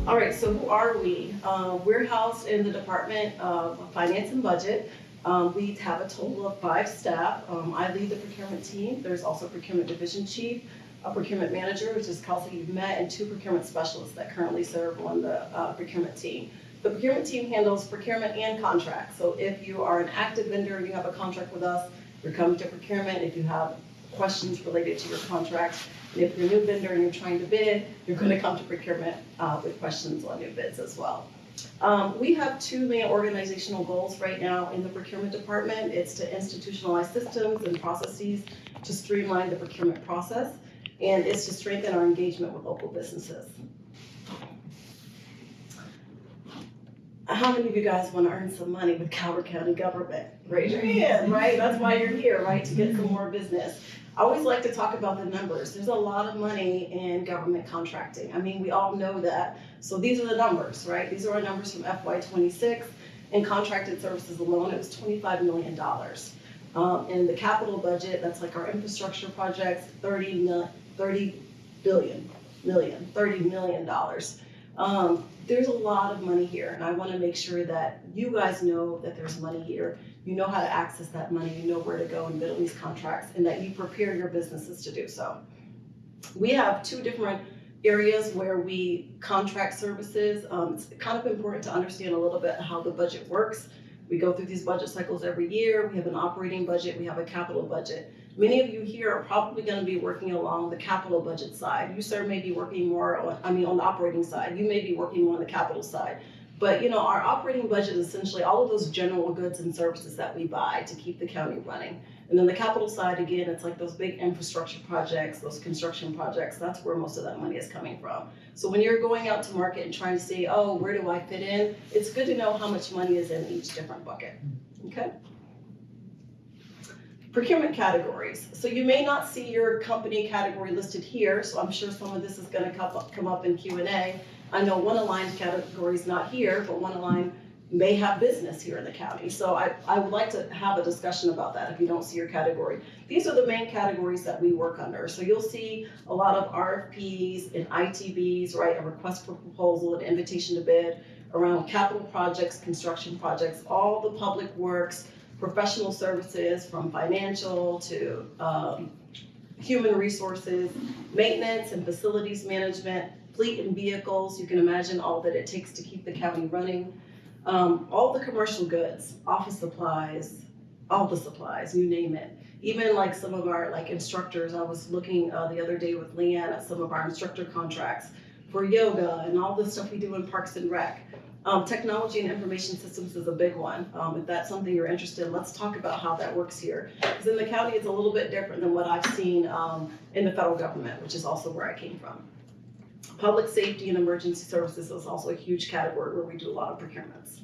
All right, so who are we? We're housed in the Department of Finance and Budget. We have a total of 5 staff. I lead the procurement team. There's also a procurement division chief, a procurement manager, which is Kelsey you've met, and 2 procurement specialists that currently serve on the procurement team. The procurement team handles procurement and contracts. So if you are an active vendor and you have a contract with us, you're coming to procurement. If you have questions related to your contracts, and if you're a new vendor and you're trying to bid, you're going to come to procurement with questions on new bids as well. We have 2 main organizational goals right now in the procurement department. It's to institutionalize systems and processes to streamline the procurement process, and it's to strengthen our engagement with local businesses. How many of you guys want to earn some money with Calvert County Government? Raise your hand, right? That's why you're here, right? To get some more business. I always like to talk about the numbers. There's a lot of money in government contracting. I mean, we all know that. So these are the numbers, right? These are our numbers from FY26. In contracted services alone, it was $25 million. In the capital budget, that's like our infrastructure projects, $30 million. There's a lot of money here, and I want to make sure that you guys know that there's money here. You know how to access that money, you know where to go and bid on these contracts, and that you prepare your businesses to do so. We have 2 different areas where we contract services. It's kind of important to understand a little bit how the budget works. We go through these budget cycles every year. We have an operating budget, we have a capital budget. Many of you here are probably going to be working along the capital budget side. You, sir, may be working more on the operating side. You may be working more on the capital side. But our operating budget is essentially all of those general goods and services that we buy to keep the county running. And then the capital side, again, it's like those big infrastructure projects, those construction projects. That's where most of that money is coming from. So when you're going out to market and trying to see, oh, where do I fit in? It's good to know how much money is in each different bucket. Okay. Procurement categories. So you may not see your company category listed here, so I'm sure some of this is going to come up in Q&A. I know one aligned category is not here, but one aligned may have business here in the county. So I would like to have a discussion about that if you don't see your category. These are the main categories that we work under. So you'll see a lot of RFPs and ITBs, right? A request for proposal, an invitation to bid around capital projects, construction projects, all the public works, professional services from financial to human resources, maintenance and facilities management, fleet and vehicles. You can imagine all that it takes to keep the county running. All the commercial goods, office supplies, all the supplies, you name it. Even like some of our instructors, I was looking the other day with Leanne at some of our instructor contracts for yoga and all the stuff we do in Parks and Rec. Technology and information systems is a big one. If that's something you're interested in, let's talk about how that works here. Because in the county, it's a little bit different than what I've seen in the federal government, which is also where I came from. Public safety and emergency services is also a huge category where we do a lot of procurements.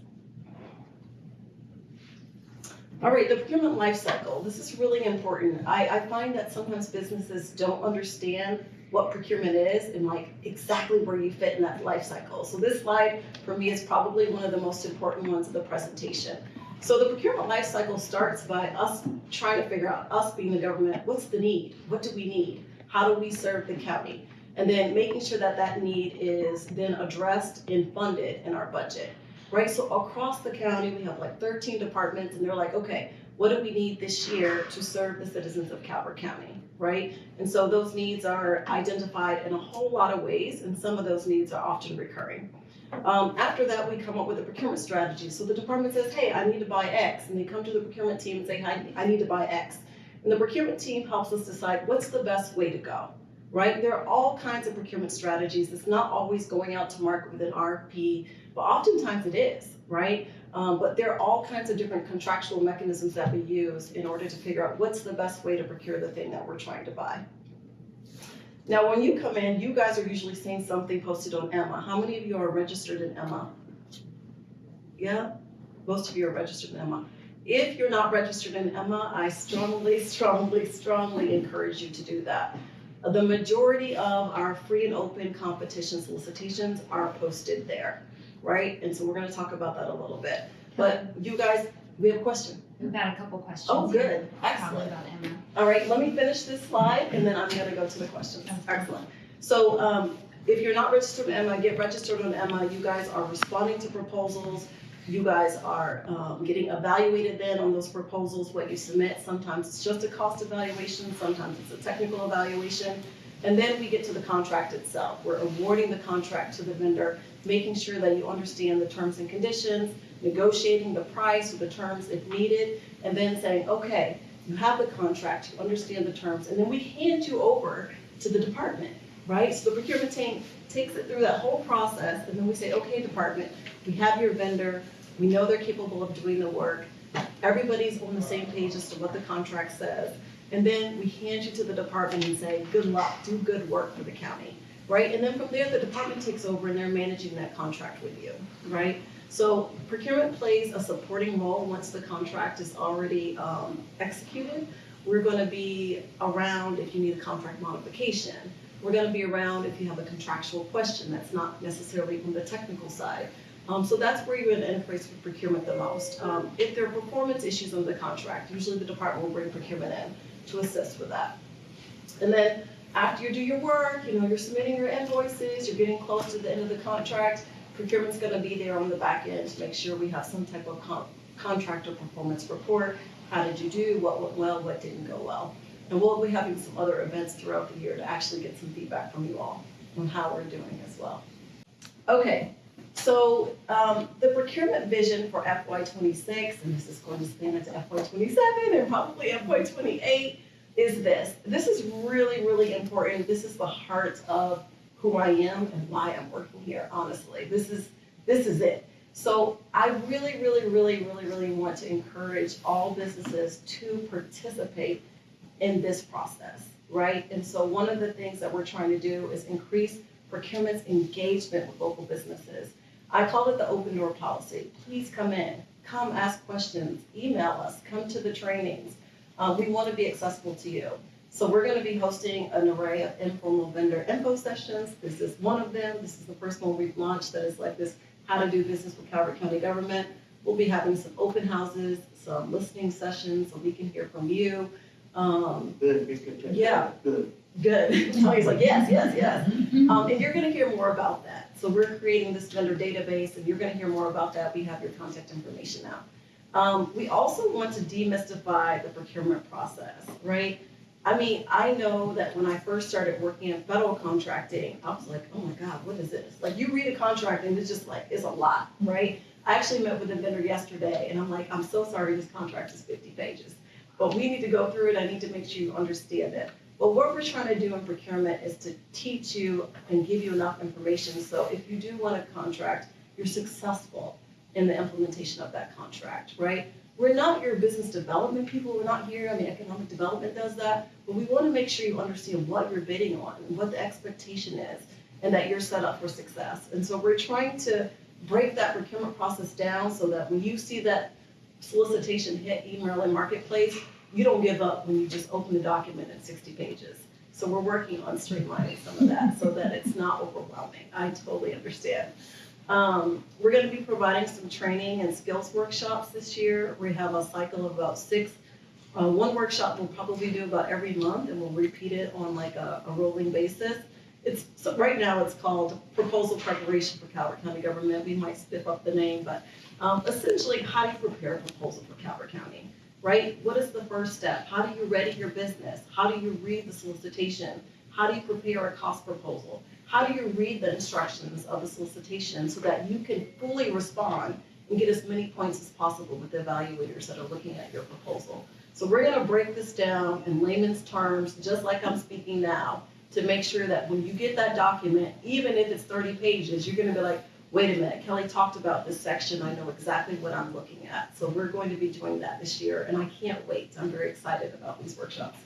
All right, the procurement life cycle. This is really important. I find that sometimes businesses don't understand what procurement is and exactly where you fit in that life cycle. So this slide for me is probably one of the most important ones of the presentation. So the procurement life cycle starts by us trying to figure out, us being the government, what's the need? What do we need? How do we serve the county? And then making sure that that need is then addressed and funded in our budget, right? So across the county, we have 13 departments, and they're like, okay, what do we need this year to serve the citizens of Calvert County, right? And so those needs are identified in a whole lot of ways, and some of those needs are often recurring. After that, we come up with a procurement strategy. So the department says, hey, I need to buy X, and they come to the procurement team and say, I need to buy X. And the procurement team helps us decide what's the best way to go. Right? There are all kinds of procurement strategies. It's not always going out to market with an RFP, but oftentimes it is, right? But there are all kinds of different contractual mechanisms that we use in order to figure out what's the best way to procure the thing that we're trying to buy. Now, when you come in, you guys are usually seeing something posted on Emma. How many of you are registered in Emma? Yeah? Most of you are registered in Emma. If you're not registered in Emma, I strongly encourage you to do that. The majority of our free and open competition solicitations are posted there, right? And so we're going to talk about that a little bit. But you guys We have a question. We've got a couple questions. Oh, good. Here, Excellent. Probably about Emma. All right, let me finish this slide and then I'm gonna go to the questions. Excellent. So if you're not registered with Emma, get registered on Emma. You guys are responding to proposals. You guys are getting evaluated then on those proposals, what you submit. Sometimes it's just a cost evaluation, sometimes it's a technical evaluation. And then we get to the contract itself. We're awarding the contract to the vendor, making sure that you understand the terms and conditions, negotiating the price or the terms if needed, and then saying, okay, you have the contract, you understand the terms, and then we hand you over to the department, right? So the procurement team takes it through that whole process, and then we say, okay, department, we have your vendor, we know they're capable of doing the work, everybody's on the same page as to what the contract says, and then we hand you to the department and say, good luck, do good work for the county, right? And then from there, the department takes over and they're managing that contract with you, right? So procurement plays a supporting role once the contract is already executed. We're gonna be around if you need a contract modification. We're gonna be around if you have a contractual question that's not necessarily from the technical side. So that's where you're gonna interface with procurement the most. If there are performance issues on the contract, usually the department will bring procurement in to assist with that. And then after you do your work, you're submitting your invoices, you're getting close to the end of the contract, procurement's gonna be there on the back end to make sure we have some type of contractor performance report. How did you do? What went well? What didn't go well? And we'll be having some other events throughout the year to actually get some feedback from you all on how we're doing as well. Okay, so the procurement vision for FY26, and this is going to span into FY27 and probably FY28, is this. This is really, really important. This is the heart of who I am and why I'm working here, honestly. This is it. So I really want to encourage all businesses to participate in this process, right? And so one of the things that we're trying to do is increase procurement's engagement with local businesses. I call it the open door policy. Please come in, come ask questions, email us, come to the trainings. We want to be accessible to you. So we're going to be hosting an array of informal vendor info sessions. This is one of them. This is the first one we've launched that is like this, how to do business with Calvert County Government. We'll be having some open houses, some listening sessions so we can hear from you. Good. Yeah. Good. Tony's like, yes. And you're going to hear more about that. So we're creating this vendor database and you're going to hear more about that. We have your contact information now. We also want to demystify the procurement process, right? I mean, I know that when I first started working in federal contracting, I was like, oh my God, what is this? Like you read a contract and it's just like, it's a lot, right? I actually met with a vendor yesterday and I'm like, I'm so sorry, this contract is 50 pages. But we need to go through it, I need to make sure you understand it. But what we're trying to do in procurement is to teach you and give you enough information so if you do want a contract, you're successful in the implementation of that contract, right? We're not your business development people, we're not here, economic development does that, but we want to make sure you understand what you're bidding on and what the expectation is and that you're set up for success. And so we're trying to break that procurement process down so that when you see that solicitation hit email and marketplace, you don't give up when you just open the document at 60 pages. So we're working on streamlining some of that so that it's not overwhelming. I totally understand. We're going to be providing some training and skills workshops this year. We have a cycle of about 6. One workshop we'll probably do about every month and we'll repeat it on like a rolling basis. So right now it's called Proposal Preparation for Calvert County Government. We might spiff up the name, but essentially how do you prepare a proposal for Calvert County, right? What is the first step? How do you ready your business? How do you read the solicitation? How do you prepare a cost proposal? How do you read the instructions of the solicitation so that you can fully respond and get as many points as possible with the evaluators that are looking at your proposal? So we're going to break this down in layman's terms, just like I'm speaking now, to make sure that when you get that document, even if it's 30 pages, you're going to be like, wait a minute, Kelly talked about this section, I know exactly what I'm looking at. So we're going to be doing that this year, and I can't wait. I'm very excited about these workshops.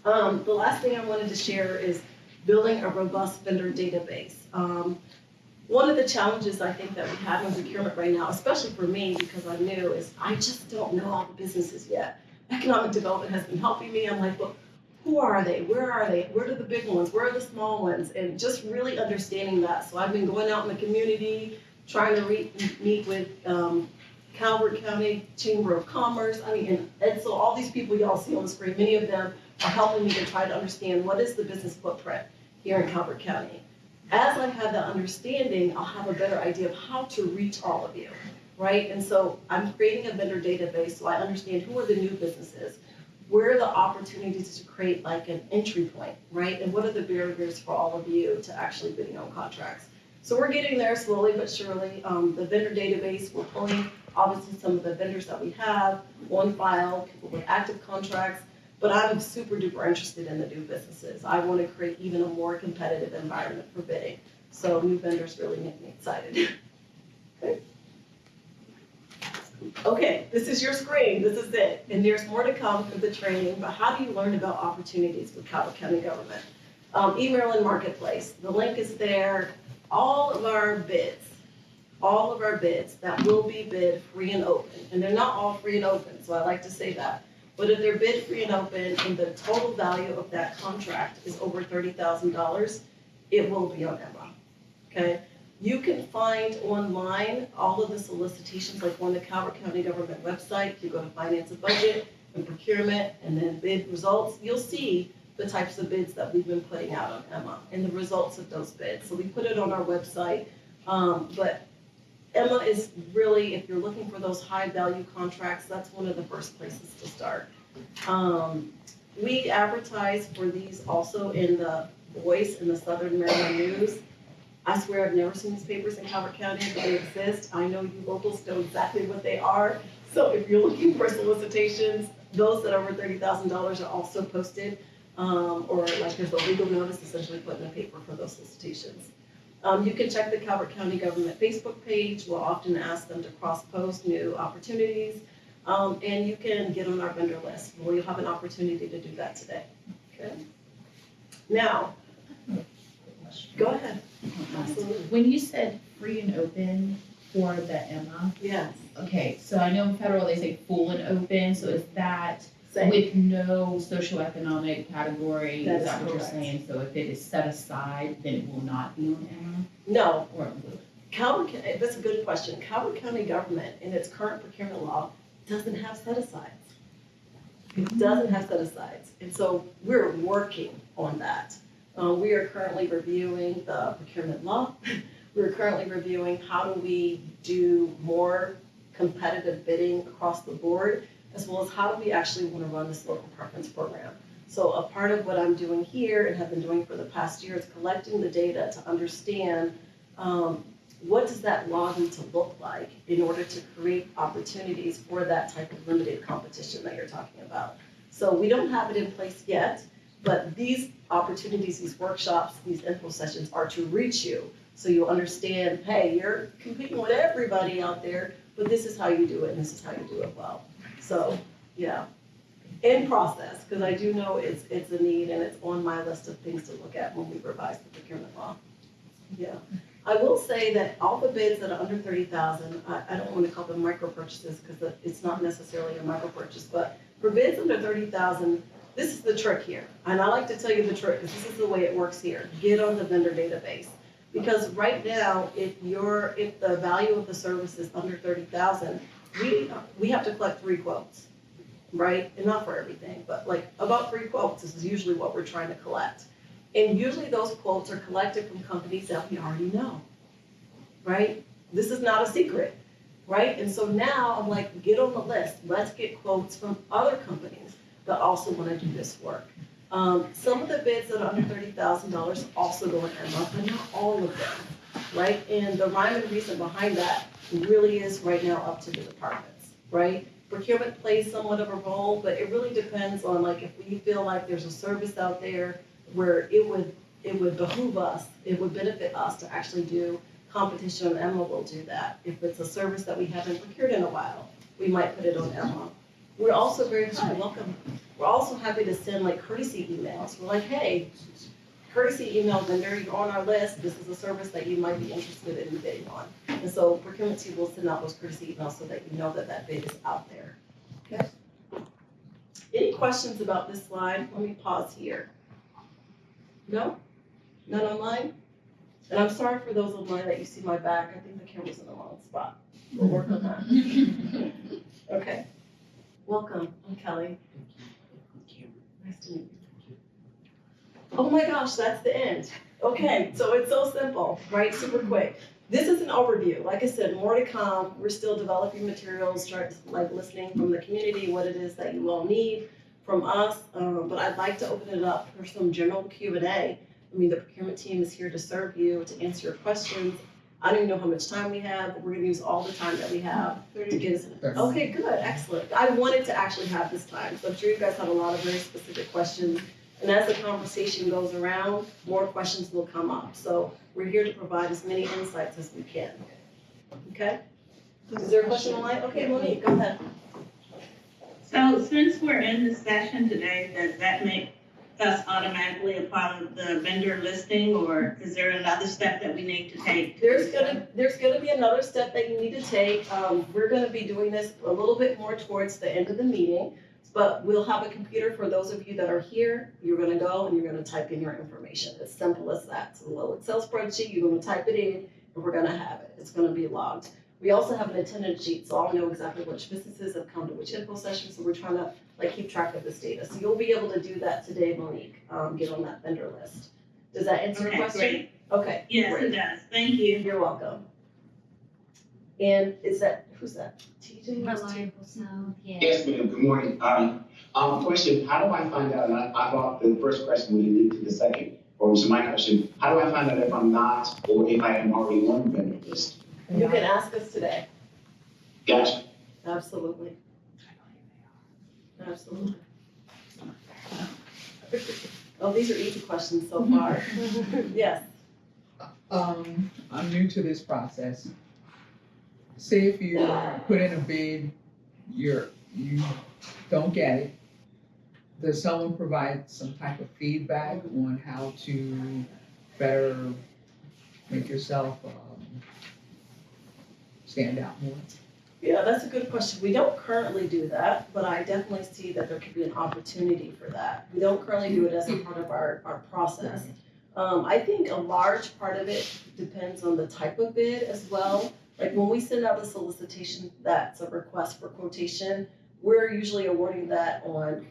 The last thing I wanted to share is building a robust vendor database. One of the challenges I think that we have in procurement right now, especially for me because I'm new, is I just don't know all the businesses yet. Economic development has been helping me. I'm like, well, who are they? Where are they? Where are the big ones? Where are the small ones? And just really understanding that. So I've been going out in the community, trying to meet with Calvert County Chamber of Commerce. I mean, and so all these people y'all see on the screen, many of them are helping me to try to understand what is the business footprint here in Calvert County. As I have that understanding, I'll have a better idea of how to reach all of you, right? And so I'm creating a vendor database so I understand who are the new businesses, where are the opportunities to create like an entry point, right? And what are the barriers for all of you to actually bidding on contracts? So we're getting there slowly but surely. The vendor database, we're pulling obviously some of the vendors that we have on file, people with active contracts, but I'm super duper interested in the new businesses. I want to create even a more competitive environment for bidding. So new vendors really make me excited. Okay. Okay, this is your screen, this is it. And there's more to come for the training, but how do you learn about opportunities with Calvert County Government? E-Maryland Marketplace, the link is there. All of our bids that will be bid free and open, and they're not all free and open, so I like to say that. But if they're bid free and open and the total value of that contract is over $30,000, it will be on Emma, okay? You can find online all of the solicitations, like on the Calvert County Government website. You go to Finance and Budget and Procurement and then bid results. You'll see the types of bids that we've been putting out on Emma and the results of those bids. So we put it on our website, but Emma is really, if you're looking for those high value contracts, that's one of the first places to start. We advertise for these also in the Voice and the Southern Maryland News. I swear I've never seen these papers in Calvert County, but they exist. I know you locals know exactly what they are. So if you're looking for solicitations, those that are over $30,000 are also posted. Or like there's a legal notice essentially put in the paper for those solicitations. You can check the Calvert County Government Facebook page. We'll often ask them to cross-post new opportunities. And you can get on our vendor list. Well, you'll have an opportunity to do that today. Okay. Now, go ahead. Absolutely. When you said free and open for the Emma, Yes. okay, so I know in federal they say full and open, so is that Same. with no socioeconomic category? That Is is that what you're correct. saying? So if it is set aside, then it will not be on Emma? No, Or it will? That's a good question. Calvert County Government in its current procurement law doesn't have set-asides. It doesn't have set-asides. And so we're working on that. We are currently reviewing the procurement law. We're currently reviewing how do we do more competitive bidding across the board, as well as how do we actually want to run this local preference program. So a part of what I'm doing here and have been doing for the past year is collecting the data to understand what does that law need to look like in order to create opportunities for that type of limited competition that you're talking about. So we don't have it in place yet, but these opportunities, these workshops, these info sessions are to reach you. So you'll understand, hey, you're competing with everybody out there, but this is how you do it and this is how you do it well. So, yeah. In process, because I do know it's a need and it's on my list of things to look at when we revise the procurement law. Yeah. I will say that all the bids that are under 30,000, I don't want to call them micro purchases because it's not necessarily a micro purchase, but for bids under 30,000, this is the trick here. And I like to tell you the trick because this is the way it works here. Get on the vendor database. Because right now, if the value of the service is under 30,000, we have to collect 3 quotes, right? And not for everything, but like about 3 quotes. This is usually what we're trying to collect. And usually those quotes are collected from companies that we already know, right? This is not a secret, right? And so now I'm like, get on the list. Let's get quotes from other companies that also want to do this work. Some of the bids that are under $30,000 also go in Emma, but not all of them, right? And the rhyme and reason behind that really is right now up to the departments, right? Procurement plays somewhat of a role, but it really depends on like if we feel like there's a service out there where it would behoove us, it would benefit us to actually do competition on Emma, we'll do that. If it's a service that we haven't procured in a while, we might put it on Emma. We're also welcome. We're also happy to send like courtesy emails. We're like, hey, courtesy email vendor, you're on our list. This is a service that you might be interested in bidding on. And so procurement team will send out those courtesy emails so that you know that that bid is out there. Okay. Any questions about this slide? Let me pause here. No? None online? And I'm sorry for those online that you see my back. I think the camera's in the wrong spot. We'll work on that. Okay. Welcome, I'm Kelly. Nice to meet you. Oh my gosh, that's the end. Okay, so it's so simple, right? Super quick. This is an overview. Like I said, more to come. We're still developing materials, listening from the community, what it is that you all need from us. But I'd like to open it up for some general Q&A. I mean, the procurement team is here to serve you, to answer your questions. I don't even know how much time we have, but we're gonna use all the time that we have to get us. Okay, good, excellent. I wanted to actually have this time, so I'm sure you guys have a lot of very specific questions. And as the conversation goes around, more questions will come up. So we're here to provide as many insights as we can. Okay? Is there a question online? Okay, Monique, go ahead. So since we're in the session today, does that make us automatically a part of the vendor listing, or is there another step that we need to take? There's gonna be another step that you need to take. We're gonna be doing this a little bit more towards the end of the meeting, but we'll have a computer for those of you that are here. You're gonna go and you're gonna type in your information. It's simple as that. It's a little Excel spreadsheet, you're gonna type it in, and we're gonna have it. It's gonna be logged. We also have an attendance sheet, so I'll know exactly which businesses have come to which info session, so we're trying to keep track of this data. So you'll be able to do that today, Monique, get on that vendor list. Does that answer your question? Great. Okay. Yes, great. it does. Thank you. You're welcome. And who's that? TJ? Reliable sound, yeah. Yes, ma'am, good morning. Question, how do I find out, and I thought the first question would lead to the second, or so my question, how do I find out if I'm not, or if I am already on the vendor list? You can ask us today. Gotcha. Absolutely. Absolutely. Oh, these are easy questions so far. Yes. I'm new to this process. Say if you put in a bid, you don't get it. Does someone provide some type of feedback on how to better make yourself stand out more? Yeah, that's a good question. We don't currently do that, but I definitely see that there could be an opportunity for that. We don't currently do it as a part of our process. I think a large part of it depends on the type of bid as well. Like when we send out a solicitation that's a request for quotation, we're usually awarding that on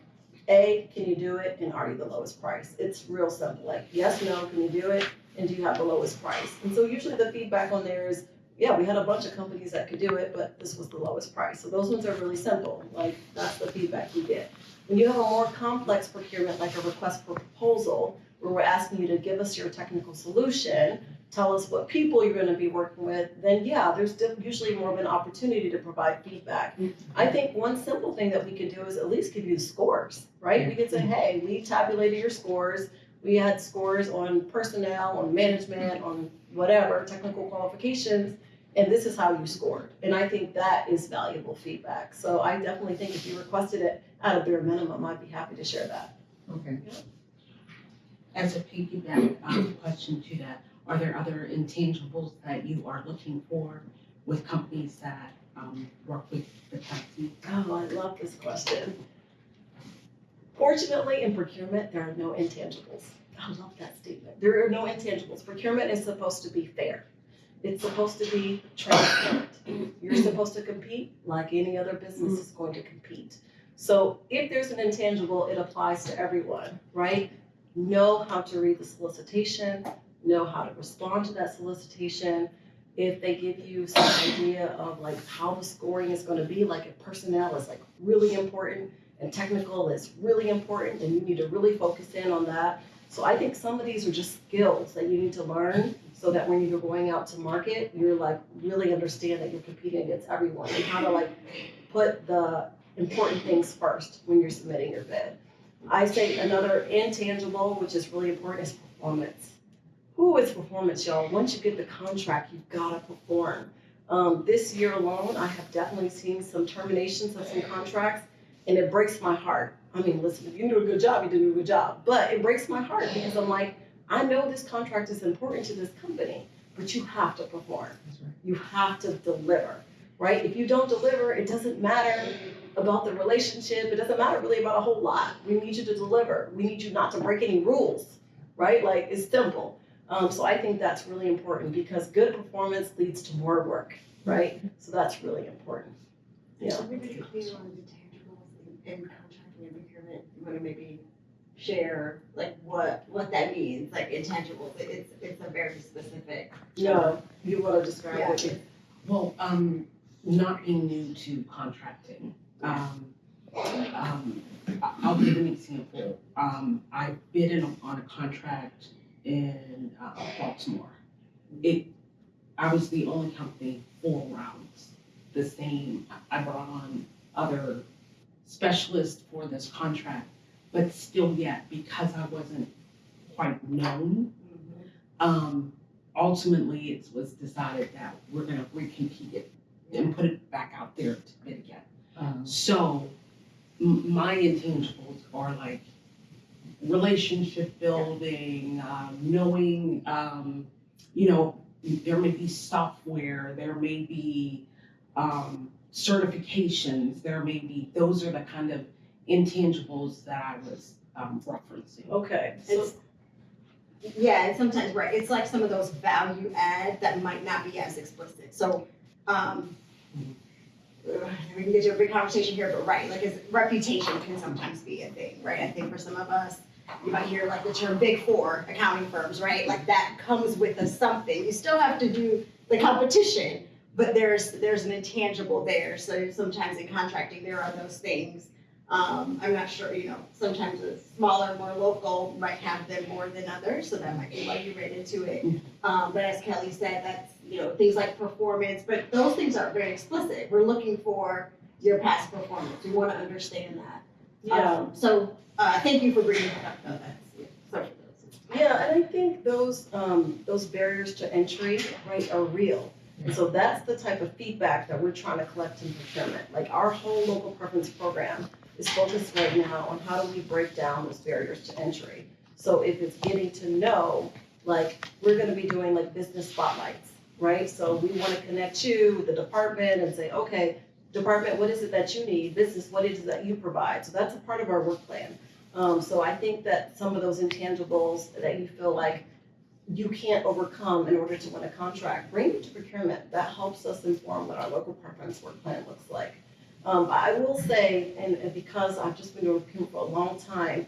A, can you do it, and are you the lowest price? It's real simple, like yes, no, can you do it, and do you have the lowest price? And so usually the feedback on there is, yeah, we had a bunch of companies that could do it, but this was the lowest price. So those ones are really simple, like that's the feedback we get. When you have a more complex procurement, like a request for proposal, where we're asking you to give us your technical solution, tell us what people you're gonna be working with, then yeah, there's usually more of an opportunity to provide feedback. I think one simple thing that we could do is at least give you the scores, right? We could say, hey, we tabulated your scores. We had scores on personnel, on management, on whatever, technical qualifications, and this is how you scored. And I think that is valuable feedback. So I definitely think if you requested it at a bare minimum, I'd be happy to share that. Okay. As a piggyback question to that, are there other intangibles that you are looking for with companies that work with the taxi? Oh, I love this question. Fortunately, in procurement, there are no intangibles. I love that statement. There are no intangibles. Procurement is supposed to be fair. It's supposed to be transparent. You're supposed to compete like any other business is going to compete. So if there's an intangible, it applies to everyone, right? Know how to read the solicitation, know how to respond to that solicitation. If they give you some idea of like how the scoring is going to be, like if personnel is like really important and technical is really important, then you need to really focus in on that. So I think some of these are just skills that you need to learn so that when you're going out to market, you're like really understand that you're competing against everyone and how to like put the important things first when you're submitting your bid. I say another intangible, which is really important, is performance. Ooh, it's performance, y'all. Once you get the contract, you've got to perform. This year alone, I have definitely seen some terminations of some contracts, and it breaks my heart. I mean, listen, if you do a good job, you do a good job. But it breaks my heart because I'm like, I know this contract is important to this company, but you have to perform. That's right. You have to deliver, right? If you don't deliver, it doesn't matter about the relationship. It doesn't matter really about a whole lot. We need you to deliver. We need you not to break any rules, right? Like, it's simple. So I think that's really important because good performance leads to more work. right? So that's really important. Yeah. Maybe to clean on the intangibles in contracting and procurement, you wanna maybe share like what that means, like intangibles, it's a very specific. No, you want to describe Yeah. it? Well, not being new to contracting, I'll give an example. I bid on a contract in Baltimore. I was the only company 4 rounds. The same, I brought on other specialists for this contract, but still yet, because I wasn't quite known, ultimately it was decided that we're gonna recompete it and put it back out there to bid again. So my intangibles are like relationship building, knowing, there may be software, there may be certifications, those are the kind of intangibles that I was referencing. Okay, so, Yeah, and sometimes, right, it's like some of those value add that might not be as explicit. So, we can get to a big conversation here, but right, like reputation can sometimes be a thing, right? I think for some of us, you might hear like the term big 4 accounting firms, right? Like that comes with a something. You still have to do the competition, but there's an intangible there. So sometimes in contracting, there are those things. I'm not sure, sometimes a smaller, more local might have them more than others, so that might be why you ran into it. But as Kelly said, that's, things like performance, but those things aren't very explicit. We're looking for your past performance. We want to understand that. yeah. Thank you for bringing that up, though. Sorry for those. Yeah, and I think those barriers to entry, right, are real. And so that's the type of feedback that we're trying to collect in procurement. Like our whole local preference program is focused right now on how do we break down those barriers to entry. So if it's getting to know, like we're gonna be doing like business spotlights, right? So we wanna connect you with the department and say, okay, department, what is it that you need? Business, what is it that you provide? So that's a part of our work plan. So I think that some of those intangibles that you feel like you can't overcome in order to win a contract, bring it to procurement. That helps us inform what our local preference work plan looks like. I will say, and because I've just been doing procurement for a long time,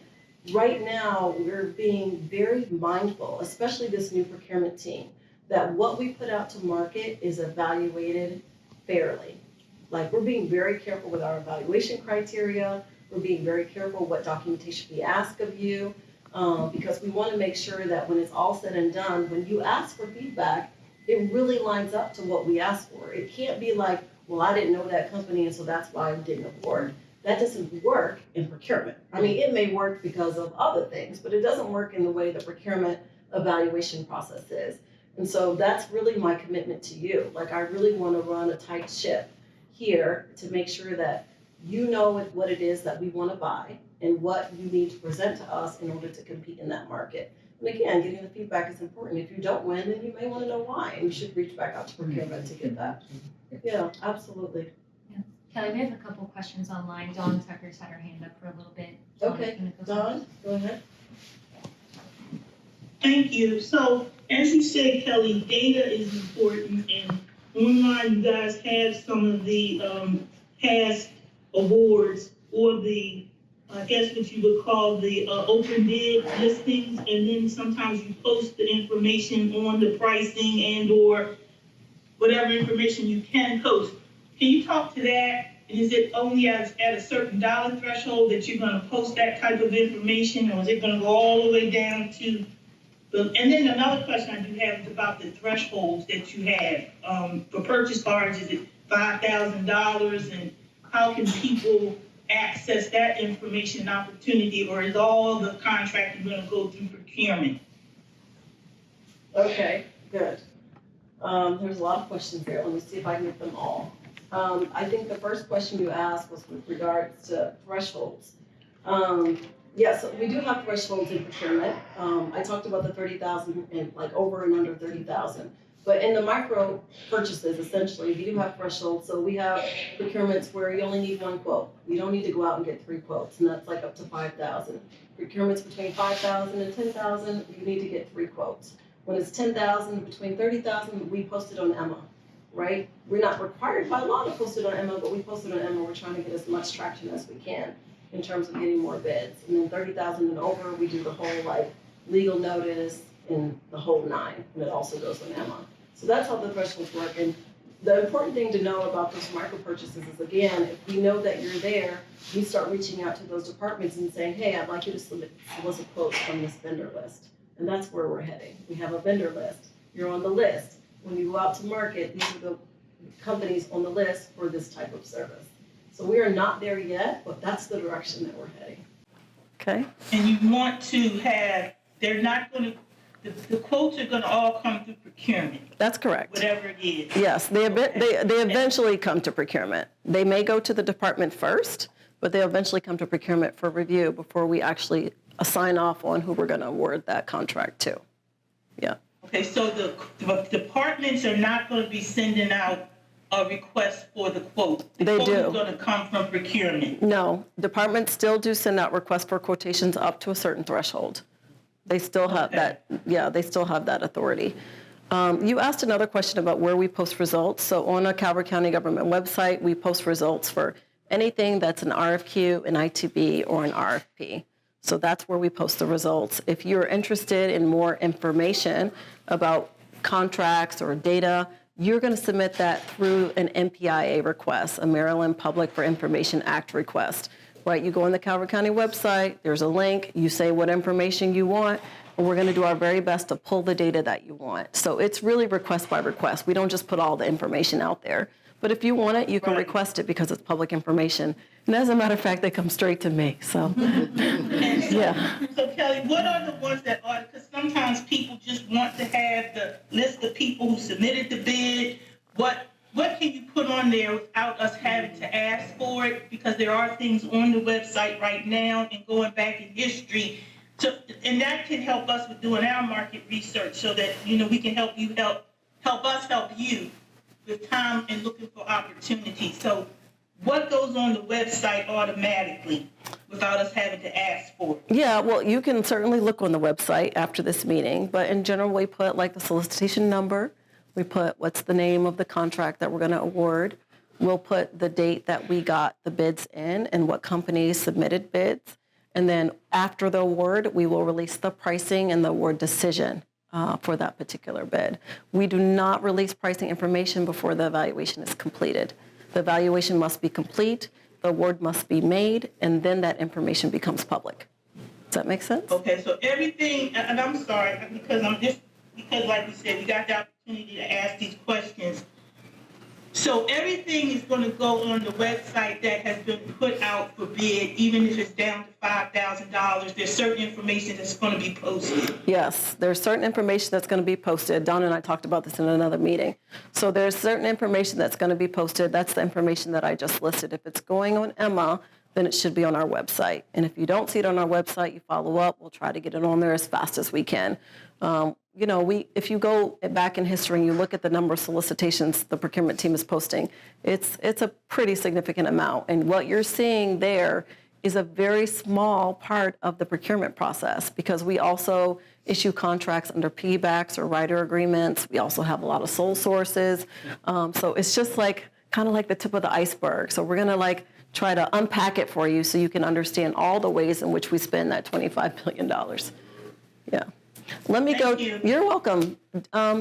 right now we're being very mindful, especially this new procurement team, that what we put out to market is evaluated fairly. Like we're being very careful with our evaluation criteria. We're being very careful what documentation we ask of you, because we want to make sure that when it's all said and done, when you ask for feedback, it really lines up to what we ask for. It can't be like, well, I didn't know that company, and so that's why I didn't award. That doesn't work in procurement. I mean, it may work because of other things, but it doesn't work in the way the procurement evaluation process is. And so that's really my commitment to you. Like, I really want to run a tight ship here to make sure that you know what it is that we want to buy and what you need to present to us in order to compete in that market. And again, getting the feedback is important. If you don't win, then you may want to know why, and you should reach back out to procurement to get that. Yeah, absolutely. Kelly, we have a couple questions online. Dawn Tucker's had her hand up for a little bit. Okay, Dawn, go ahead. Thank you. So as you said, Kelly, data is important, and online you guys have some of the past awards or the, I guess what you would call the open bid listings, and then sometimes you post the information on the pricing and or whatever information you can post. Can you talk to that? And is it only at a certain dollar threshold that you're gonna post that type of information, or is it gonna go all the way down to and then another question I do have is about the thresholds that you have. For purchase cards, is it $5,000, and how can people access that information and opportunity, or is all the contracting gonna go through procurement? Okay, good. There's a lot of questions there. Let me see if I can get them all. I think the first question you asked was with regards to thresholds. Yes, we do have thresholds in procurement. I talked about the 30,000 and like over and under 30,000. But in the micro purchases, essentially, we do have thresholds. So we have procurements where you only need 1 quote. You don't need to go out and get 3 quotes, and that's like up to 5,000. Procurements between 5,000 and 10,000, you need to get 3 quotes. When it's 10,000 between 30,000, we post it on Emma. right? We're not required by law to post it on Emma, but we post it on Emma. We're trying to get as much traction as we can in terms of getting more bids. And then 30,000 and over, we do the whole like legal notice and the whole 9, and it also goes on Emma. So that's how the thresholds work. And the important thing to know about those micro purchases is, again, if we know that you're there, we start reaching out to those departments and saying, hey, I'd like you to solicit quotes from this vendor list. And that's where we're heading. We have a vendor list. You're on the list. When you go out to market, these are the companies on the list for this type of service. So we are not there yet, but that's the direction that we're heading. Okay? And you want to have, they're not going to, the quotes are going to all come through procurement, That's correct. whatever it is. Yes, they eventually come to procurement. They may go to the department first, but they eventually come to procurement for review before we actually sign off on who we're going to award that contract to. Yeah. Okay, so the departments are not going to be sending out a request for the quote. The They quote do. is going to come from procurement. No, departments still do send out requests for quotations up to a certain threshold. They still have that, yeah, they still have that authority. You asked another question about where we post results. So on our Calvert County Government website, we post results for anything that's an RFQ, an ITB, or an RFP. So that's where we post the results. If you're interested in more information about contracts or data, you're going to submit that through an MPIA request, a Maryland Public for Information Act request. Right, you go on the Calvert County website, there's a link, you say what information you want, and we're going to do our very best to pull the data that you want. So it's really request by request. We don't just put all the information out there. But if you want it, you can request it because it's public information. And as a matter of fact, they come straight to me, so, yeah. So Kelly, what are the ones that are, because sometimes people just want to have the list of people who submitted the bid. What can you put on there without us having to ask for it? Because there are things on the website right now and going back in history. And that can help us with doing our market research so that, we can help us help you with time and looking for opportunities. So what goes on the website automatically without us having to ask for it? Yeah, well, you can certainly look on the website after this meeting, but in general, we put like the solicitation number. We put what's the name of the contract that we're going to award. We'll put the date that we got the bids in and what companies submitted bids. And then after the award, we will release the pricing and the award decision for that particular bid. We do not release pricing information before the evaluation is completed. The evaluation must be complete, the award must be made, and then that information becomes public. Does that make sense? Okay, so everything, and I'm sorry, because like we said, we got the opportunity to ask these questions. So everything is going to go on the website that has been put out for bid, even if it's down to $5,000. There's certain information that's going to be posted. Yes, there's certain information that's going to be posted. Don and I talked about this in another meeting. So there's certain information that's going to be posted. That's the information that I just listed. If it's going on Emma, then it should be on our website. And if you don't see it on our website, you follow up. We'll try to get it on there as fast as we can. If you go back in history and you look at the number of solicitations the procurement team is posting, it's a pretty significant amount. And what you're seeing there is a very small part of the procurement process because we also issue contracts under piggybacks or rider agreements. We also have a lot of sole sources. So it's just kind of like the tip of the iceberg. So we're going to try to unpack it for you so you can understand all the ways in which we spend that $25 billion. Yeah. Let me go. Thank you. You're welcome.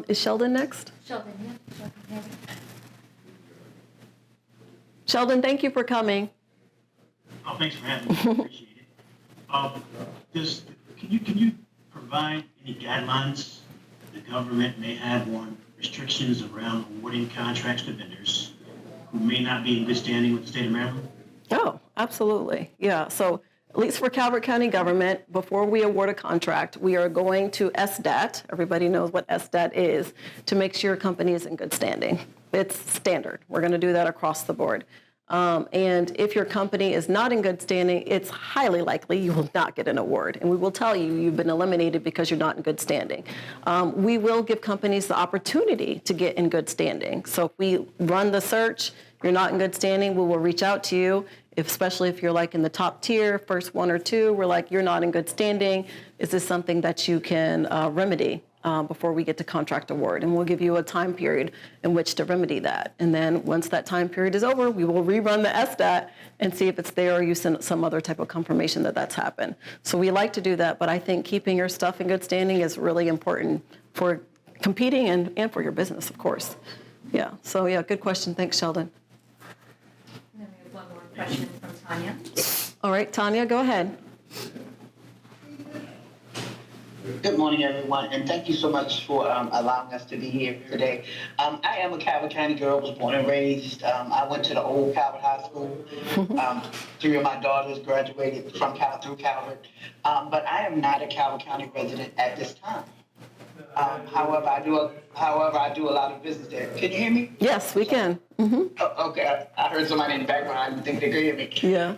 Is Sheldon next? Sheldon, yeah. Sheldon, Sheldon, thank you for coming. Oh, thanks for having me. Appreciate it. Can you provide any guidelines the government may have on restrictions around awarding contracts to vendors who may not be in good standing with the state of Maryland? Oh, absolutely. Yeah. So at least for Calvert County Government, before we award a contract, we are going to SDAT. Everybody knows what SDAT is, to make sure your company is in good standing. It's standard. We're going to do that across the board. And if your company is not in good standing, it's highly likely you will not get an award. And we will tell you you've been eliminated because you're not in good standing. We will give companies the opportunity to get in good standing. So if we run the search, you're not in good standing, we will reach out to you, especially if you're in the top tier, first 1 or 2, we're you're not in good standing. Is this something that you can remedy? before we get to contract award. And we'll give you a time period in which to remedy that. And then once that time period is over, we will rerun the SDAT and see if it's there or you send some other type of confirmation that that's happened. So we like to do that, but I think keeping your stuff in good standing is really important for competing and for your business, of course. Yeah, so yeah, good question. Thanks, Sheldon. And then we have one more question from Tanya. All right, Tanya, go ahead. Good morning, everyone, and thank you so much for allowing us to be here today. I am a Calvert County girl, was born and raised. I went to the old Calvert High School. 3 of my daughters graduated from through Calvert, but I am not a Calvert County resident at this time. However, I do a lot of business there. Can you hear me? Yes, we can. Mm-hmm. Oh, okay, I heard somebody in the background. I didn't think they could hear me. Yeah.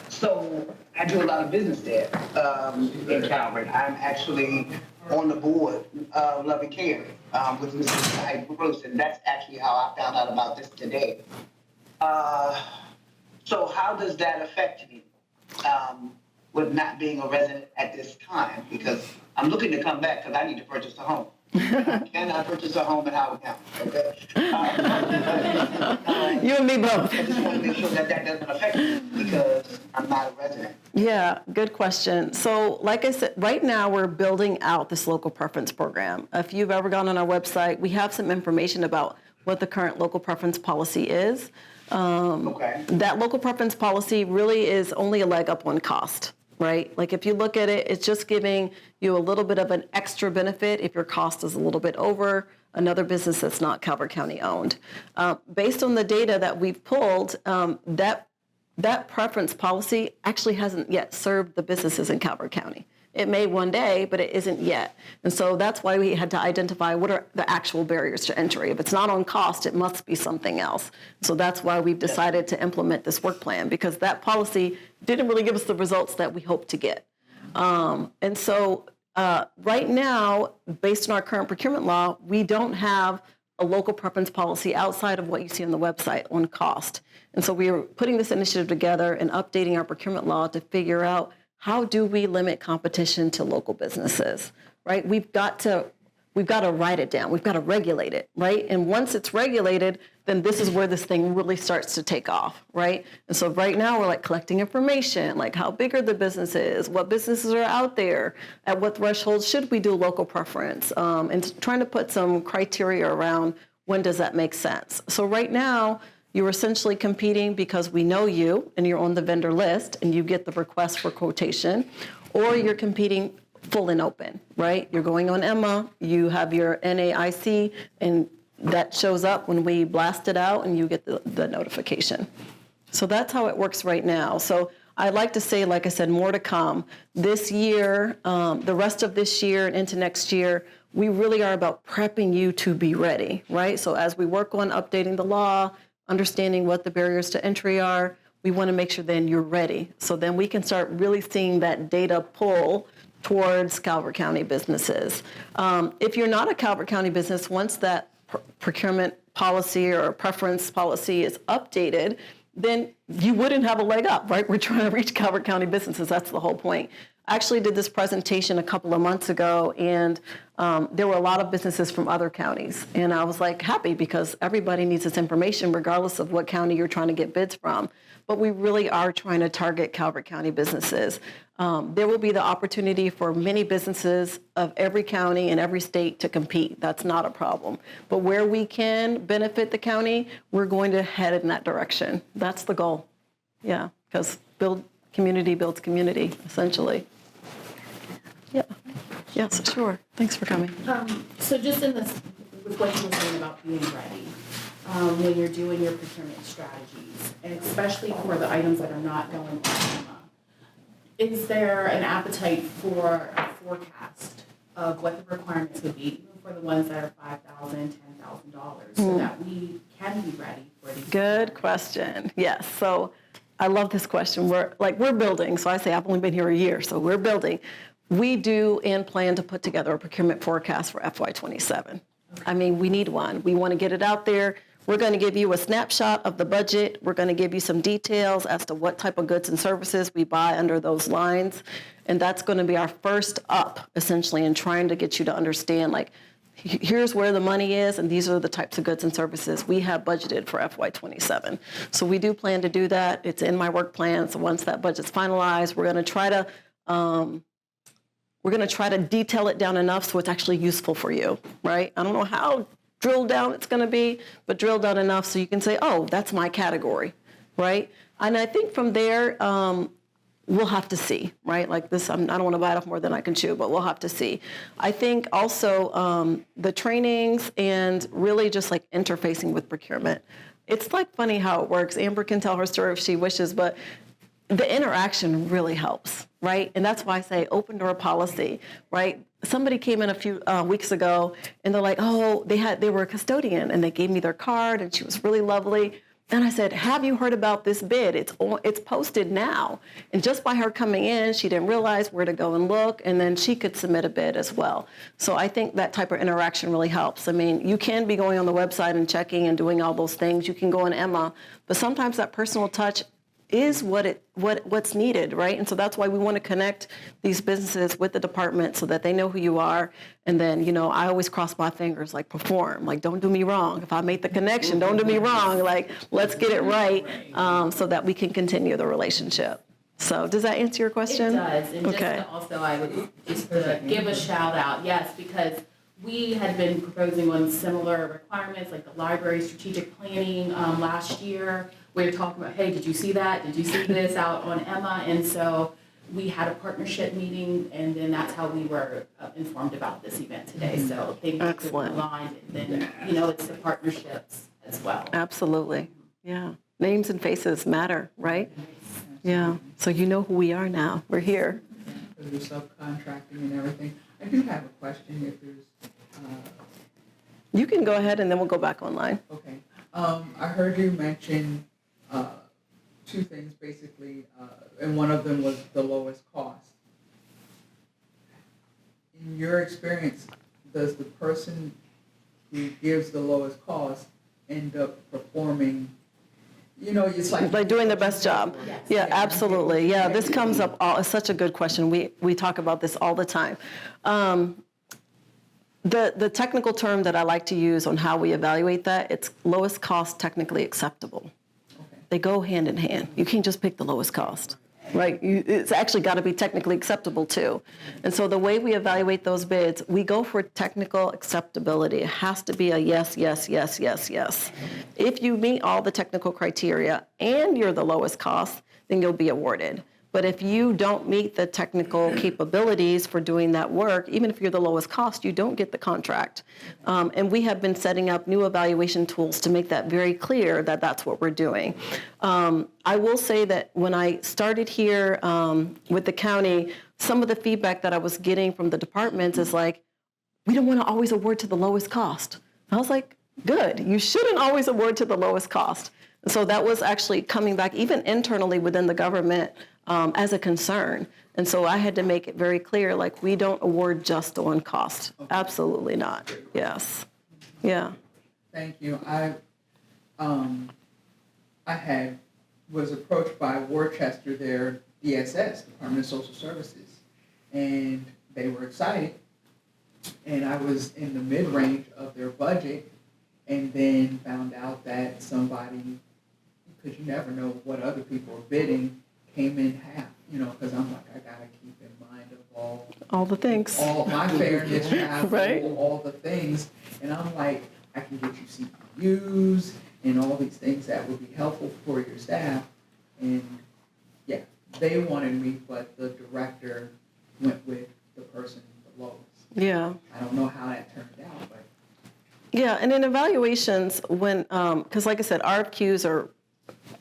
So I do a lot of business there in Calvert. I'm actually on the board of Love and Care with Mrs. Bruce, and that's actually how I found out about this today. So how does that affect me with not being a resident at this time? Because I'm looking to come back because I need to purchase a home. Can I purchase a home in Howard County? Okay. You and me both. I just want to make sure that that doesn't affect me because I'm not a resident. Yeah, good question. So like I said, right now we're building out this local preference program. If you've ever gone on our website, we have some information about what the current local preference policy is. Okay. That local preference policy really is only a leg up on cost, right? Like if you look at it, it's just giving you a little bit of an extra benefit if your cost is a little bit over another business that's not Calvert County owned. Based on the data that we've pulled, that preference policy actually hasn't yet served the businesses in Calvert County. It may one day, but it isn't yet. And so that's why we had to identify what are the actual barriers to entry. If it's not on cost, it must be something else. So that's why we've decided to implement this work plan, because that policy didn't really give us the results that we hoped to get. And so right now, based on our current procurement law, we don't have a local preference policy outside of what you see on the website on cost. And so we are putting this initiative together and updating our procurement law to figure out how do we limit competition to local businesses, right? We've got to write it down. We've got to regulate it, right? And once it's regulated, then this is where this thing really starts to take off, right? And so right now we're like collecting information, like how big are the businesses, what businesses are out there, at what thresholds should we do local preference, and trying to put some criteria around when does that make sense. So right now, you're essentially competing because we know you and you're on the vendor list and you get the request for quotation, or you're competing full and open, right? You're going on Emma, you have your NAIC, and that shows up when we blast it out and you get the notification. So that's how it works right now. So I'd like to say, like I said, more to come. This year, the rest of this year and into next year, we really are about prepping you to be ready, right? So as we work on updating the law, understanding what the barriers to entry are, we want to make sure then you're ready. So then we can start really seeing that data pull towards Calvert County businesses. If you're not a Calvert County business, once that procurement policy or preference policy is updated, then you wouldn't have a leg up, right? We're trying to reach Calvert County businesses. That's the whole point. I actually did this presentation a couple of months ago, and there were a lot of businesses from other counties. And I was like happy because everybody needs this information regardless of what county you're trying to get bids from. But we really are trying to target Calvert County businesses. There will be the opportunity for many businesses of every county and every state to compete. That's not a problem. But where we can benefit the county, we're going to head in that direction. That's the goal. Yeah, because community builds community, essentially. Yeah. Yes, sure. Thanks for coming. So just in this, with what you were saying about being ready, when you're doing your procurement strategies, and especially for the items that are not going on FEMA, is there an appetite for a forecast of what the requirements would be, even for the ones that are $5,000, $10,000, so that we can be ready for these? Good question. Yes. So I love this question. We're building. So I say I've only been here a year, so we're building. We do and plan to put together a procurement forecast for FY27. I mean, we need one. We want to get it out there. We're going to give you a snapshot of the budget. We're going to give you some details as to what type of goods and services we buy under those lines. And that's going to be our first up, essentially, in trying to get you to understand, like, here's where the money is, and these are the types of goods and services we have budgeted for FY27. So we do plan to do that. It's in my work plan. So once that budget's finalized, we're going to try to detail it down enough so it's actually useful for you, right? I don't know how drilled down it's going to be, but drill down enough so you can say, oh, that's my category, right? And I think from there, we'll have to see, right? Like this, I don't want to bite off more than I can chew, but we'll have to see. I think also the trainings and really just like interfacing with procurement. It's like funny how it works. Amber can tell her story if she wishes, but the interaction really helps, right? And that's why I say open door policy, right? Somebody came in a few weeks ago and they're like, oh, they were a custodian and they gave me their card and she was really lovely. And I said, have you heard about this bid? It's posted now. And just by her coming in, she didn't realize where to go and look, and then she could submit a bid as well. So I think that type of interaction really helps. I mean, you can be going on the website and checking and doing all those things. You can go on Emma, but sometimes that personal touch is what's needed, right? And so that's why we want to connect these businesses with the department so that they know who you are. And then, I always cross my fingers, like perform, like don't do me wrong. If I made the connection, don't do me wrong. Like let's get it right so that we can continue the relationship. So does that answer your question? It does. And okay. Just to also, I would just to give a shout out, yes, because we had been proposing on similar requirements like the library strategic planning last year. We were talking about, hey, did you see that? Did you see this out on Emma? And so we had a partnership meeting, and then that's how we were informed about this event today. So things were aligned, and then, it's the partnerships as well. Absolutely. Yeah. Names and faces matter, right? Yeah. So you know who we are now. We're here. For the subcontracting and everything. I do have a question if there's... You can go ahead, and then we'll go back online. Okay. I heard you mention two things, basically, and one of them was the lowest cost. In your experience, does the person who gives the lowest cost end up performing, it's like doing the best job. Yes. Yeah, absolutely. Yeah, this comes up, it's such a good question. We talk about this all the time. The technical term that I like to use on how we evaluate that, it's lowest cost technically acceptable. Okay. They go hand in hand. You can't just pick the lowest cost, right? It's actually got to be technically acceptable too. And so the way we evaluate those bids, we go for technical acceptability. It has to be a yes, yes, yes, yes, yes. If you meet all the technical criteria and you're the lowest cost, then you'll be awarded. But if you don't meet the technical capabilities for doing that work, even if you're the lowest cost, you don't get the contract. And we have been setting up new evaluation tools to make that very clear that that's what we're doing. I will say that when I started here with the county, some of the feedback that I was getting from the departments is like, we don't want to always award to the lowest cost. And I was like, good, you shouldn't always award to the lowest cost. And so that was actually coming back even internally within the government as a concern. And so I had to make it very clear, like, we don't award just on cost. Okay. Absolutely not. Yes. Yeah. Thank you. I was approached by Worcester, their DSS, Department of Social Services, and they were excited. And I was in the mid-range of their budget, and then found out that somebody, because you never know what other people are bidding, came in half, because I'm like, I gotta keep in mind of all the things, all my fairness, right? All the things, and I'm like, I can get you CPUs and all these things that would be helpful for your staff, and yeah, they wanted me, but the director went with the person the lowest. Yeah. I don't know how that turned out, but. Yeah, and in evaluations, when, because like I said, RFQs are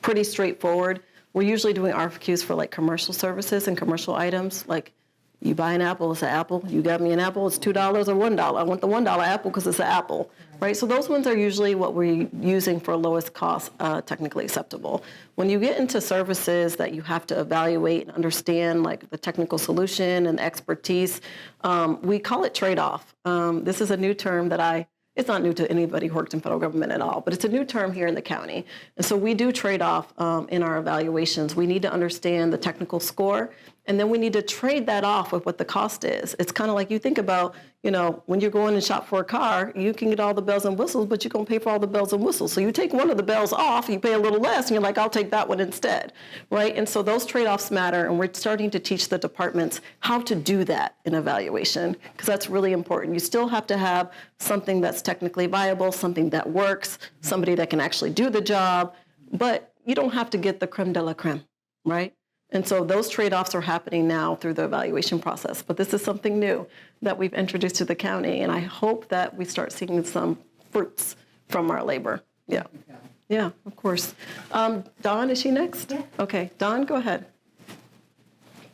pretty straightforward. We're usually doing RFQs for like commercial services and commercial items. Like, you buy an apple, it's an apple. You got me an apple, it's $2 or $1. I want the $1 apple because it's an apple, right? So those ones are usually what we're using for lowest cost, technically acceptable. When you get into services that you have to evaluate and understand, like the technical solution and expertise, we call it trade-off. This is a new term that I It's not new to anybody who works in federal government at all, but it's a new term here in the county. And so we do trade off in our evaluations. We need to understand the technical score, and then we need to trade that off with what the cost is. It's kind of like you think about, when you're going and shop for a car, you can get all the bells and whistles, but you're going to pay for all the bells and whistles. So you take one of the bells off, you pay a little less, and you're like, I'll take that one instead, right? And so those trade-offs matter, and we're starting to teach the departments how to do that in evaluation, because that's really important. You still have to have something that's technically viable, something that works, somebody that can actually do the job, but you don't have to get the creme de la creme, right? And so those trade-offs are happening now through the evaluation process. But this is something new that we've introduced to the county, and I hope that we start seeing some fruits from our labor. Yeah. Yeah, of course. Dawn, is she next? Yeah. Okay, Dawn, go ahead.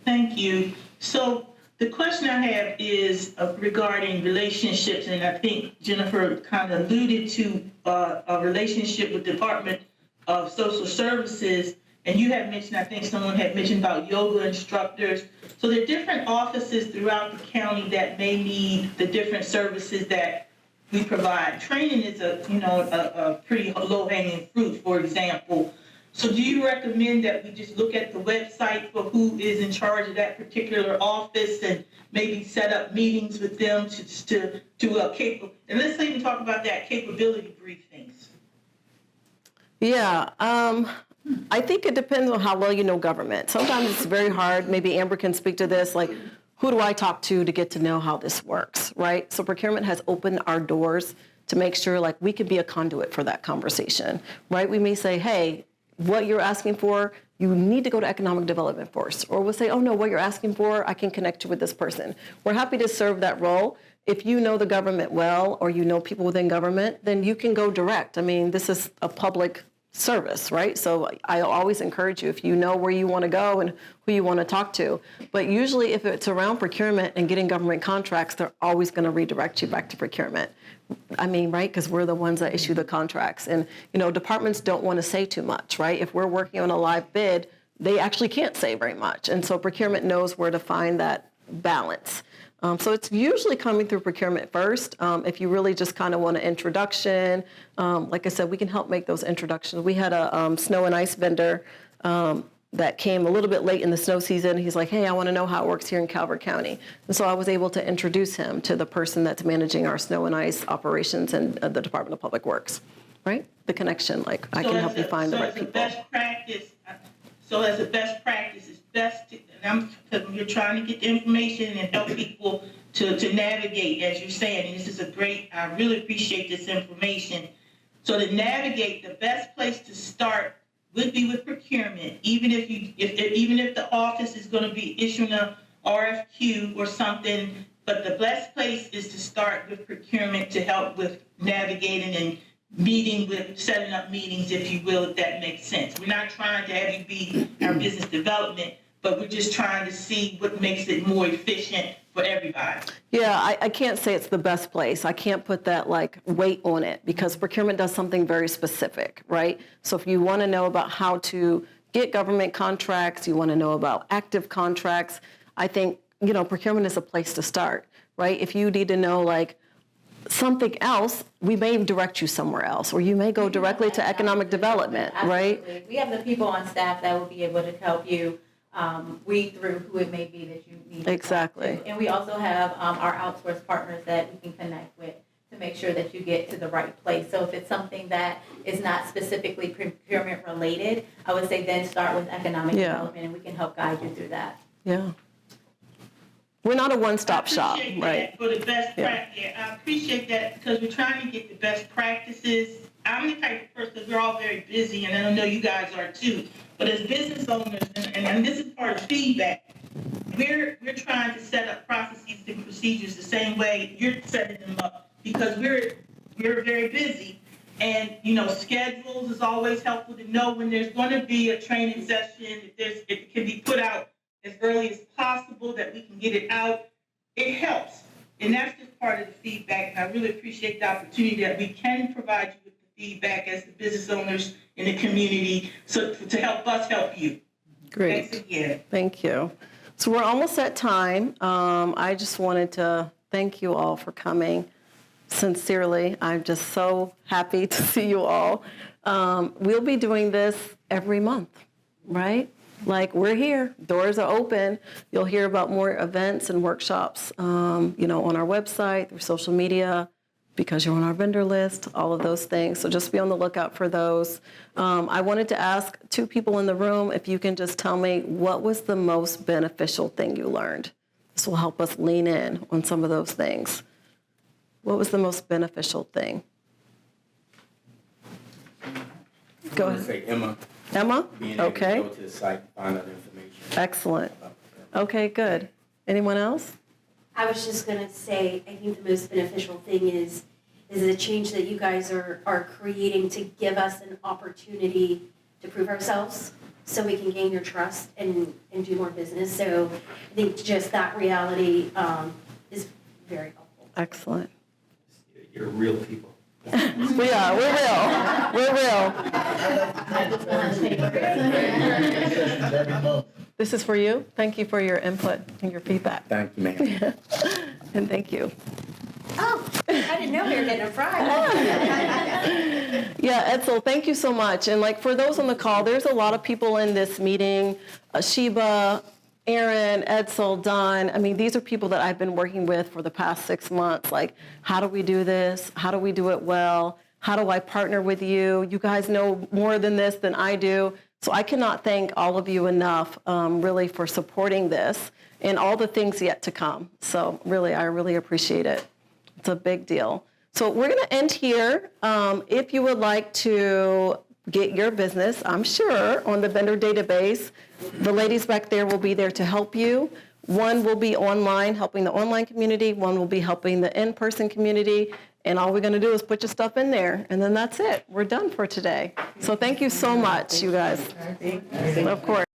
Thank you. So the question I have is regarding relationships, and I think Jennifer kind of alluded to a relationship with the Department of Social Services. And you had mentioned, I think someone had mentioned about yoga instructors. So there are different offices throughout the county that may need the different services that we provide. Training is a pretty low-hanging fruit, for example. So do you recommend that we just look at the website for who is in charge of that particular office and maybe set up meetings with them to and let's even talk about that capability briefings. Yeah, I think it depends on how well you know government. Sometimes it's very hard. Maybe Amber can speak to this, like, who do I talk to get to know how this works, right? So procurement has opened our doors to make sure, like, we can be a conduit for that conversation, right? We may say, hey, what you're asking for, you need to go to economic development first. Or we'll say, oh no, what you're asking for, I can connect you with this person. We're happy to serve that role. If you know the government well, or you know people within government, then you can go direct. I mean, this is a public service, right? So I always encourage you, if you know where you want to go and who you want to talk to. But usually if it's around procurement and getting government contracts, they're always going to redirect you back to procurement. I mean, right? Because we're the ones that issue the contracts. And, departments don't want to say too much, right? If we're working on a live bid, they actually can't say very much. And so procurement knows where to find that balance. So it's usually coming through procurement first. If you really just kind of want an introduction, like I said, we can help make those introductions. We had a snow and ice vendor that came a little bit late in the snow season. He's like, hey, I want to know how it works here in Calvert County. And so I was able to introduce him to the person that's managing our snow and ice operations in the Department of Public Works, right? The connection, like, I can help you find the right people. So as a best practice, it's best to, because you're trying to get the information and help people to navigate, as you're saying, and this is I really appreciate this information. So to navigate, the best place to start would be with procurement, even if the office is going to be issuing a RFQ or something, but the best place is to start with procurement to help with navigating and setting up meetings, if you will, if that makes sense. We're not trying to have you be our business development, but we're just trying to see what makes it more efficient for everybody. Yeah, I can't say it's the best place. I can't put that weight on it, because procurement does something very specific, right? So if you want to know about how to get government contracts, you want to know about active contracts, I think, procurement is a place to start, right? If you need to know something else, we may direct you somewhere else, or you may go directly to economic development, right? Absolutely. We have the people on staff that will be able to help you weed through who it may be that you need to Exactly. talk to. And we also have our outsourced partners that we can connect with to make sure that you get to the right place. So if it's something that is not specifically procurement related, I would say then start with economic development, and we can help guide you through that. Yeah. We're not a one-stop shop, right? For the best practice, I appreciate that, because we're trying to get the best practices. I'm the type of person, we're all very busy, and I know you guys are too. But as business owners, and this is part of feedback, we're trying to set up processes and procedures the same way you're setting them up, because we're very busy. And schedules is always helpful to know when there's going to be a training session. If it can be put out as early as possible, that we can get it out. It helps, and that's just part of the feedback. And I really appreciate the opportunity that we can provide you with the feedback as the business owners in the community, so to help us help you. Great. Thanks again. Thank you. So we're almost at time. I just wanted to thank you all for coming. sincerely. I'm just so happy to see you all. We'll be doing this every month, right? Like, we're here, doors are open. You'll hear about more events and workshops, on our website, through social media, because you're on our vendor list, all of those things. So just be on the lookout for those. I wanted to ask 2 people in the room if you can just tell me what was the most beneficial thing you learned. This will help us lean in on some of those things. What was the most beneficial thing? Go ahead. Say Emma. Emma? Being able Okay. to go to the site and find out information. Excellent. Okay, good. Anyone else? I was just gonna say, I think the most beneficial thing is the change that you guys are creating to give us an opportunity to prove ourselves so we can gain your trust and do more business. So I think just that reality is very helpful. Excellent. You're real people. We are. We're real. We're real. This is for you. Thank you for your input and your feedback. Thank you, ma'am. And thank you. Oh, I didn't know we were getting a prize. Yeah, Edsel, thank you so much. And like, for those on the call, there's a lot of people in this meeting. Sheba, Aaron, Edsel, Don. I mean, these are people that I've been working with for the past 6 months. Like, how do we do this? How do we do it well? How do I partner with you? You guys know more than this than I do. So I cannot thank all of you enough, really, for supporting this and all the things yet to come. So really, I really appreciate it. It's a big deal. So we're going to end here. If you would like to get your business, I'm sure, on the vendor database, the ladies back there will be there to help you. One will be online, helping the online community. One will be helping the in-person community. And all we're going to do is put your stuff in there. And then that's it. We're done for today. So thank you so much, you guys. Of course.